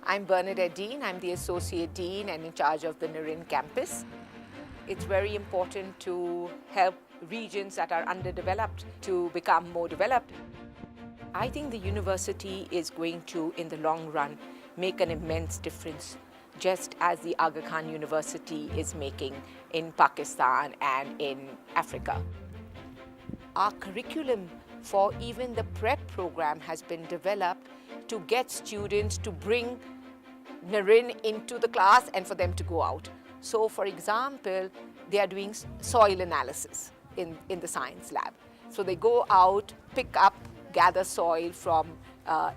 I'm Bernadette Dean. I'm the Associate Dean and in charge of the Naryn campus. It's very important to help regions that are underdeveloped to become more developed. I think the university is going to, in the long run, make an immense difference, just as the Aga Khan University is making in Pakistan and in Africa. Our curriculum for even the prep program has been developed to get students to bring Naryn into the class and for them to go out. So, for example, they are doing soil analysis in the science lab. So they go out, pick up, gather soil from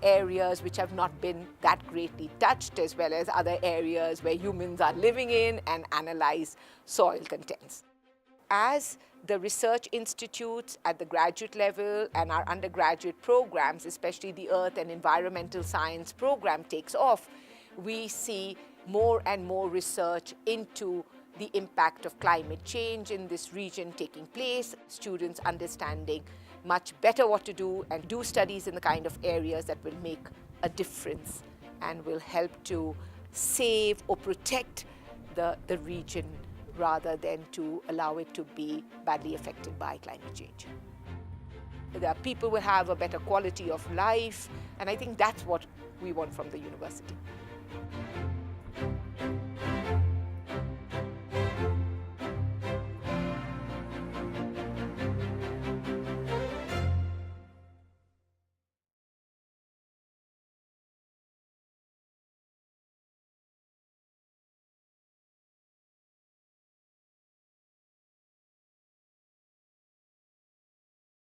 areas which have not been that greatly touched, as well as other areas where humans are living in, and analyze soil contents. As the research institutes at the graduate level and our undergraduate programs, especially the Earth and Environmental Science program, takes off, we see more and more research into the impact of climate change in this region taking place, students understanding much better what to do and do studies in the kind of areas that will make a difference and will help to save or protect the region rather than to allow it to be badly affected by climate change. The people will have a better quality of life, and I think that's what we want from the university.